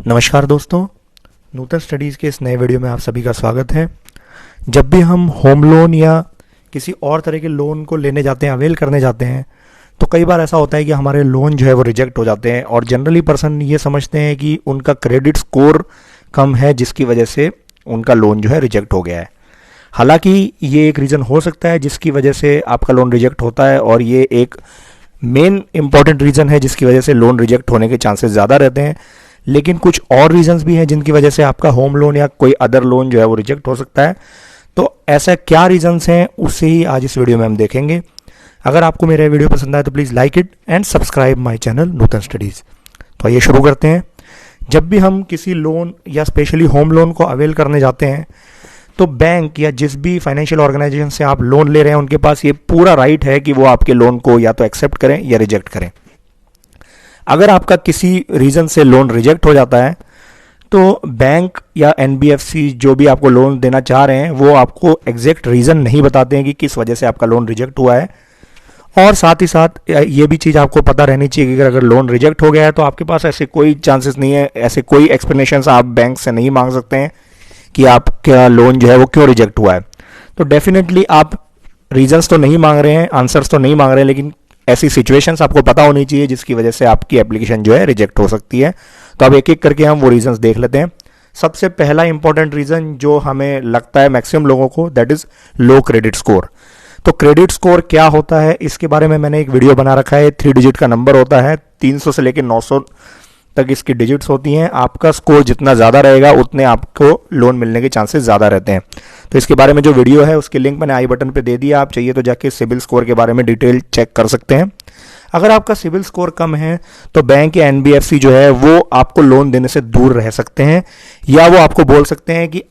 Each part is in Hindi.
नमस्कार दोस्तों, नूतन स्टडीज़ के इस नए वीडियो में आप सभी का स्वागत है। जब भी हम होम लोन या किसी और तरह के लोन को लेने जाते हैं, अवेल करने जाते हैं, तो कई बार ऐसा होता है कि हमारे लोन जो है वो रिजेक्ट हो जाते हैं और जनरली पर्सन ये समझते हैं कि उनका क्रेडिट स्कोर कम है जिसकी वजह से उनका लोन जो है रिजेक्ट हो गया है। हालांकि ये एक रीज़न हो सकता है जिसकी वजह से आपका लोन रिजेक्ट होता है और ये एक मेन इंपॉर्टेंट रीज़न है जिसकी वजह से लोन रिजेक्ट होने के चांसेस ज़्यादा रहते हैं। लेकिन कुछ और रीजंस भी हैं जिनकी वजह से आपका होम लोन या कोई अदर लोन जो है वो रिजेक्ट हो सकता है। तो ऐसा क्या रीजंस हैं उससे ही आज इस वीडियो में हम देखेंगे। अगर आपको मेरा वीडियो पसंद आए तो please like it and subscribe my channel Nutan studies. तो आइए शुरू करते हैं। जब भी हम किसी लोन या स्पेशली होम लोन को अवेल करने जाते हैं तो बैंक या जिस भी फाइनेंशियल ऑर्गेनाइजेशन से आप लोन ले रहे हैं उनके पास ये पूरा राइट है कि वो आपके लोन को या तो एक्सेप्ट करें या रिजेक्ट करें। अगर आपका किसी रीज़न से लोन रिजेक्ट हो जाता है तो बैंक या एनबीएफसी जो भी आपको लोन देना चाह रहे हैं वो आपको एग्जैक्ट रीज़न नहीं बताते हैं कि किस वजह से आपका लोन रिजेक्ट हुआ है। और साथ ही साथ ये भी चीज़ आपको पता रहनी चाहिए कि अगर लोन रिजेक्ट हो गया है तो आपके पास ऐसे कोई चांसेस नहीं है, ऐसे कोई एक्सप्लेनेशन आप बैंक से नहीं मांग सकते हैं कि आपका लोन जो है वो क्यों रिजेक्ट हुआ है। तो डेफिनेटली आप रीजंस तो नहीं मांग रहे हैं, आंसर्स तो नहीं मांग रहे हैं, लेकिन ऐसी सिचुएशंस आपको पता होनी चाहिए जिसकी वजह से आपकी एप्लीकेशन जो है रिजेक्ट हो सकती है। तो अब एक एक करके हम वो रीजंस देख लेते हैं। सबसे पहला इंपॉर्टेंट रीजन जो हमें लगता है मैक्सिमम लोगों को, that is low credit score. तो क्रेडिट स्कोर क्या होता है इसके बारे में मैंने एक वीडियो बना रखा है। 3 डिजिट का नंबर होता है, 300 से लेकर 900 तक इसकी डिजिट्स होती हैं। आपका स्कोर जितना ज़्यादा रहेगा उतने आपको लोन मिलने के चांसेस ज़्यादा रहते हैं। तो इसके बारे में जो वीडियो है उसकी लिंक मैंने आई बटन पे दे दिया, आप चाहिए तो जाके सिबिल स्कोर के बारे में डिटेल चेक कर सकते हैं। अगर आपका सिबिल स्कोर कम है तो बैंक या एनबीएफसी जो है वो आपको लोन देने से दूर रह सकते हैं, या वो आपको बोल सकते हैं कि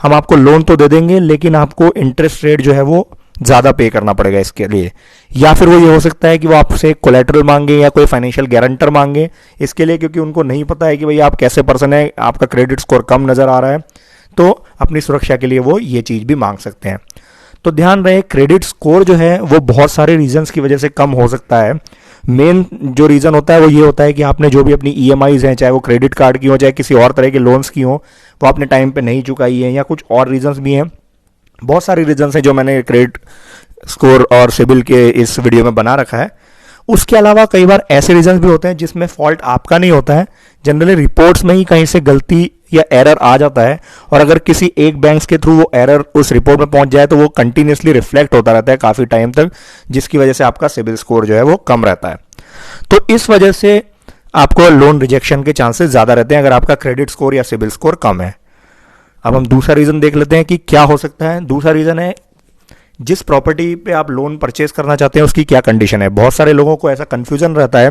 हम आपको लोन तो दे देंगे लेकिन आपको इंटरेस्ट रेट जो है वो ज़्यादा पे करना पड़ेगा इसके लिए। या फिर वो ये हो सकता है कि वो आपसे कोलेटरल मांगे या कोई फाइनेंशियल गारंटर मांगे इसके लिए, क्योंकि उनको नहीं पता है कि भाई आप कैसे पर्सन है, आपका क्रेडिट स्कोर कम नज़र आ रहा है, तो अपनी सुरक्षा के लिए वो ये चीज़ भी मांग सकते हैं। तो ध्यान रहे, क्रेडिट स्कोर जो है वो बहुत सारे रीजंस की वजह से कम हो सकता है। मेन जो रीज़न होता है वो ये होता है कि आपने जो भी अपनी ईएमआईज हैं, चाहे वो क्रेडिट कार्ड की हो चाहे किसी और तरह के लोन्स की हो, वो आपने टाइम पे नहीं चुकाई है, या कुछ और रीजंस भी हैं। बहुत सारे रीजंस हैं जो मैंने क्रेडिट स्कोर और सिबिल के इस वीडियो में बना रखा है। उसके अलावा कई बार ऐसे रीजंस भी होते हैं जिसमें फॉल्ट आपका नहीं होता है, जनरली रिपोर्ट्स में ही कहीं से गलती या एरर आ जाता है, और अगर किसी एक बैंक के थ्रू वो एरर उस रिपोर्ट में पहुंच जाए तो वो कंटिन्यूसली रिफ्लेक्ट होता रहता है काफ़ी टाइम तक, जिसकी वजह से आपका सिबिल स्कोर जो है वो कम रहता है। तो इस वजह से आपको लोन रिजेक्शन के चांसेस ज़्यादा रहते हैं अगर आपका क्रेडिट स्कोर या सिबिल स्कोर कम है। अब हम दूसरा रीज़न देख लेते हैं कि क्या हो सकता है। दूसरा रीज़न है जिस प्रॉपर्टी पे आप लोन परचेज करना चाहते हैं उसकी क्या कंडीशन है। बहुत सारे लोगों को ऐसा कंफ्यूजन रहता है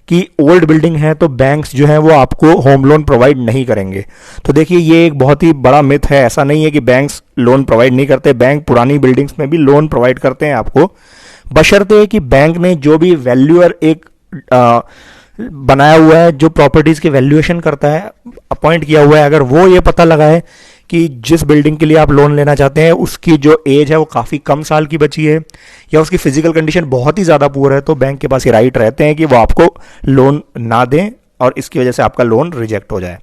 कि ओल्ड बिल्डिंग है तो बैंक्स जो है वो आपको होम लोन प्रोवाइड नहीं करेंगे। तो देखिए, ये एक बहुत ही बड़ा मिथ है। ऐसा नहीं है कि बैंक्स लोन प्रोवाइड नहीं करते, बैंक पुरानी बिल्डिंग्स में भी लोन प्रोवाइड करते हैं आपको, बशर्ते कि बैंक ने जो भी वैल्यूअर एक बनाया हुआ है, जो प्रॉपर्टीज के वैल्यूएशन करता है, अपॉइंट किया हुआ है, अगर वो ये पता लगाए कि जिस बिल्डिंग के लिए आप लोन लेना चाहते हैं उसकी जो एज है वो काफ़ी कम साल की बची है या उसकी फिजिकल कंडीशन बहुत ही ज़्यादा पुअर है, तो बैंक के पास ये राइट रहते हैं कि वो आपको लोन ना दें और इसकी वजह से आपका लोन रिजेक्ट हो जाए।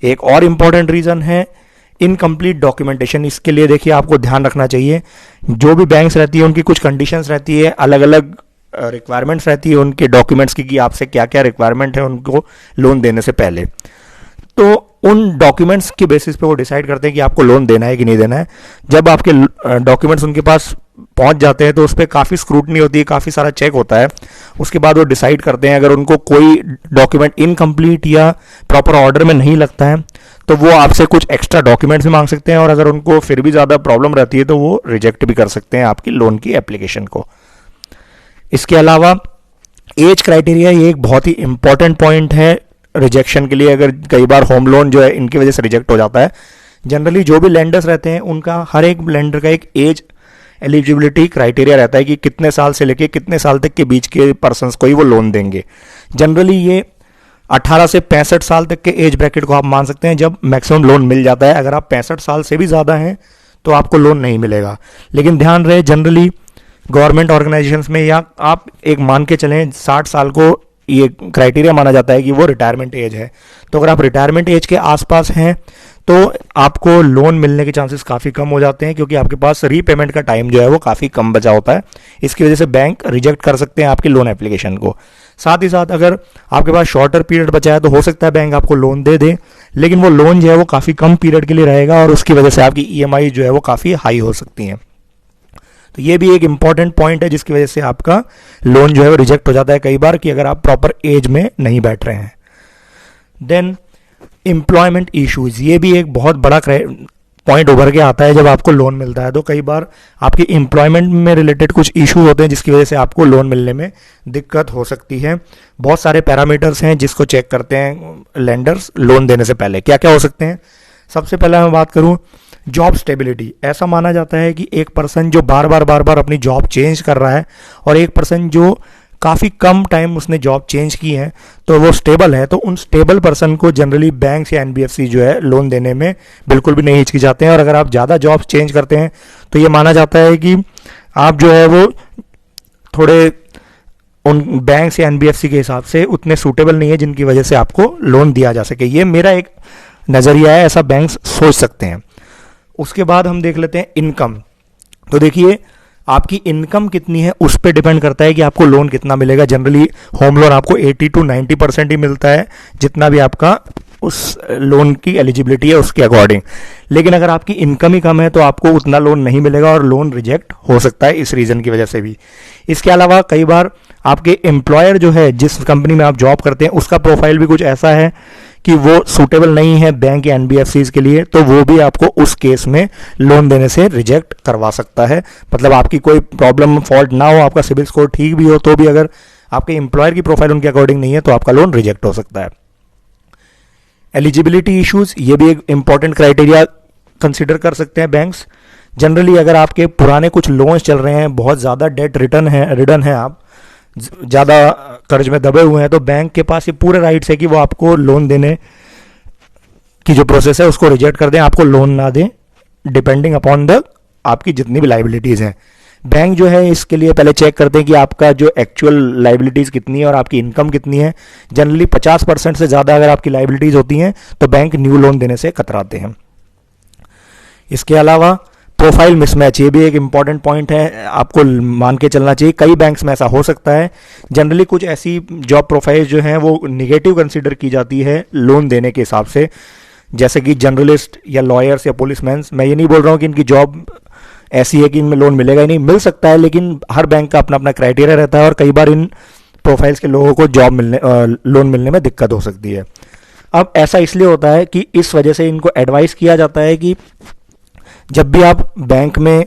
एक और इम्पॉर्टेंट रीज़न है इनकम्प्लीट डॉक्यूमेंटेशन। इसके लिए देखिए, आपको ध्यान रखना चाहिए, जो भी बैंक्स रहती है उनकी कुछ कंडीशंस रहती है, अलग अलग रिक्वायरमेंट्स रहती है उनके डॉक्यूमेंट्स की कि आपसे क्या क्या रिक्वायरमेंट है उनको लोन देने से पहले। तो उन डॉक्यूमेंट्स के बेसिस पे वो डिसाइड करते हैं कि आपको लोन देना है कि नहीं देना है। जब आपके डॉक्यूमेंट्स उनके पास पहुंच जाते हैं तो उस पर काफ़ी स्क्रूटनी होती है, काफ़ी सारा चेक होता है। उसके बाद वो डिसाइड करते हैं, अगर उनको कोई डॉक्यूमेंट इनकम्प्लीट या प्रॉपर ऑर्डर में नहीं लगता है तो वो आपसे कुछ एक्स्ट्रा डॉक्यूमेंट्स भी मांग सकते हैं, और अगर उनको फिर भी ज़्यादा प्रॉब्लम रहती है तो वो रिजेक्ट भी कर सकते हैं आपकी लोन की एप्लीकेशन को। इसके अलावा एज क्राइटेरिया ये एक बहुत ही इंपॉर्टेंट पॉइंट है रिजेक्शन के लिए। अगर कई बार होम लोन जो है इनकी वजह से रिजेक्ट हो जाता है, जनरली जो भी लेंडर्स रहते हैं उनका हर एक लेंडर का एक एज एलिजिबिलिटी क्राइटेरिया रहता है कि कितने साल से लेके कितने साल तक के बीच के पर्सन्स को ही वो लोन देंगे। जनरली ये 18 से 65 साल तक के एज ब्रैकेट को आप मान सकते हैं जब मैक्सिमम लोन मिल जाता है। अगर आप 65 साल से भी ज़्यादा हैं तो आपको लोन नहीं मिलेगा। लेकिन ध्यान रहे, जनरली गवर्नमेंट ऑर्गेनाइजेशंस में, या आप एक मान के चलें 60 साल को ये क्राइटेरिया माना जाता है कि वो रिटायरमेंट एज है। तो अगर आप रिटायरमेंट एज के आसपास हैं तो आपको लोन मिलने के चांसेस काफ़ी कम हो जाते हैं, क्योंकि आपके पास रीपेमेंट का टाइम जो है वो काफ़ी कम बचा होता है। इसकी वजह से बैंक रिजेक्ट कर सकते हैं आपके लोन एप्लीकेशन को। साथ ही साथ अगर आपके पास शॉर्टर पीरियड बचा है तो हो सकता है बैंक आपको लोन दे दे, लेकिन वो लोन जो है वो काफ़ी कम पीरियड के लिए रहेगा और उसकी वजह से आपकी ईएमआई जो है वो काफ़ी हाई हो सकती हैं। तो ये भी एक इंपॉर्टेंट पॉइंट है जिसकी वजह से आपका लोन जो है वो रिजेक्ट हो जाता है कई बार, कि अगर आप प्रॉपर एज में नहीं बैठ रहे हैं। देन एम्प्लॉयमेंट इश्यूज, ये भी एक बहुत बड़ा पॉइंट उभर के आता है जब आपको लोन मिलता है। तो कई बार आपकी एम्प्लॉयमेंट में रिलेटेड कुछ इशू होते हैं जिसकी वजह से आपको लोन मिलने में दिक्कत हो सकती है। बहुत सारे पैरामीटर्स हैं जिसको चेक करते हैं लेंडर्स लोन देने से पहले। क्या क्या हो सकते हैं? सबसे पहले मैं बात करूं जॉब स्टेबिलिटी। ऐसा माना जाता है कि एक पर्सन जो बार बार अपनी जॉब चेंज कर रहा है और एक पर्सन जो काफ़ी कम टाइम उसने जॉब चेंज की है तो वो स्टेबल है, तो उन स्टेबल पर्सन को जनरली बैंक या एनबीएफसी जो है लोन देने में बिल्कुल भी नहीं हिचकिचाते हैं। और अगर आप ज़्यादा जॉब चेंज करते हैं तो ये माना जाता है कि आप जो है वो थोड़े उन बैंक या एनबीएफसी के हिसाब से उतने सूटेबल नहीं है जिनकी वजह से आपको लोन दिया जा सके। ये मेरा एक नज़रिया है, ऐसा बैंक सोच सकते हैं। उसके बाद हम देख लेते हैं इनकम। तो देखिए आपकी इनकम कितनी है उस पर डिपेंड करता है कि आपको लोन कितना मिलेगा। जनरली होम लोन आपको 80 to 90% ही मिलता है, जितना भी आपका उस लोन की एलिजिबिलिटी है उसके अकॉर्डिंग। लेकिन अगर आपकी इनकम ही कम है तो आपको उतना लोन नहीं मिलेगा और लोन रिजेक्ट हो सकता है इस रीज़न की वजह से भी। इसके अलावा कई बार आपके एम्प्लॉयर जो है जिस कंपनी में आप जॉब करते हैं उसका प्रोफाइल भी कुछ ऐसा है कि वो सूटेबल नहीं है बैंक या एनबीएफसीज के लिए, तो वो भी आपको उस केस में लोन देने से रिजेक्ट करवा सकता है। मतलब आपकी कोई प्रॉब्लम फॉल्ट ना हो, आपका सिबिल स्कोर ठीक भी हो, तो भी अगर आपके एम्प्लॉयर की प्रोफाइल उनके अकॉर्डिंग नहीं है तो आपका लोन रिजेक्ट हो सकता है। एलिजिबिलिटी इश्यूज, ये भी एक इंपॉर्टेंट क्राइटेरिया कंसिडर कर सकते हैं बैंक्स। जनरली अगर आपके पुराने कुछ लोन्स चल रहे हैं, बहुत ज़्यादा डेट रिटर्न है, आप ज़्यादा कर्ज में दबे हुए हैं, तो बैंक के पास ये पूरे राइट्स है कि वो आपको लोन देने की जो प्रोसेस है उसको रिजेक्ट कर दें, आपको लोन ना दें, डिपेंडिंग अपॉन द आपकी जितनी भी लाइबिलिटीज़ हैं। बैंक जो है इसके लिए पहले चेक करते हैं कि आपका जो एक्चुअल लाइबिलिटीज़ कितनी है और आपकी इनकम कितनी है। जनरली 50% से ज़्यादा अगर आपकी लाइबिलिटीज़ होती हैं तो बैंक न्यू लोन देने से कतराते हैं। इसके अलावा प्रोफाइल मिसमैच, ये भी एक इंपॉर्टेंट पॉइंट है, आपको मान के चलना चाहिए। कई बैंक्स में ऐसा हो सकता है। जनरली कुछ ऐसी जॉब प्रोफाइल जो हैं वो निगेटिव कंसीडर की जाती है लोन देने के हिसाब से, जैसे कि जर्नलिस्ट या लॉयर्स या पुलिसमैन। मैं ये नहीं बोल रहा हूँ कि इनकी जॉब ऐसी है कि इनमें लोन मिलेगा ही नहीं, मिल सकता है, लेकिन हर बैंक का अपना अपना क्राइटेरिया रहता है और कई बार इन प्रोफाइल्स के लोगों को लोन मिलने में दिक्कत हो सकती है। अब ऐसा इसलिए होता है कि इस वजह से इनको एडवाइस किया जाता है कि जब भी आप बैंक में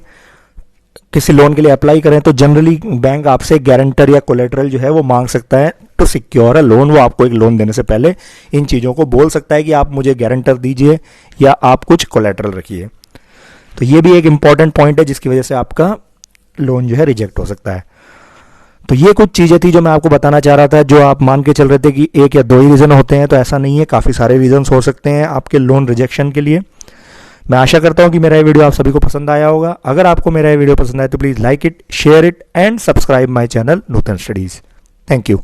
किसी लोन के लिए अप्लाई करें तो जनरली बैंक आपसे गारंटर या कोलेटरल जो है वो मांग सकता है टू सिक्योर अ लोन। वो आपको एक लोन देने से पहले इन चीज़ों को बोल सकता है कि आप मुझे गारंटर दीजिए या आप कुछ कोलेटरल रखिए। तो ये भी एक इंपॉर्टेंट पॉइंट है जिसकी वजह से आपका लोन जो है रिजेक्ट हो सकता है। तो ये कुछ चीज़ें थी जो मैं आपको बताना चाह रहा था, जो आप मान के चल रहे थे कि एक या दो ही रीज़न होते हैं, तो ऐसा नहीं है, काफ़ी सारे रीजंस हो सकते हैं आपके लोन रिजेक्शन के लिए। मैं आशा करता हूं कि मेरा ये वीडियो आप सभी को पसंद आया होगा। अगर आपको मेरा ये वीडियो पसंद आए तो please like it, share it and subscribe my channel Nutan studies. Thank you.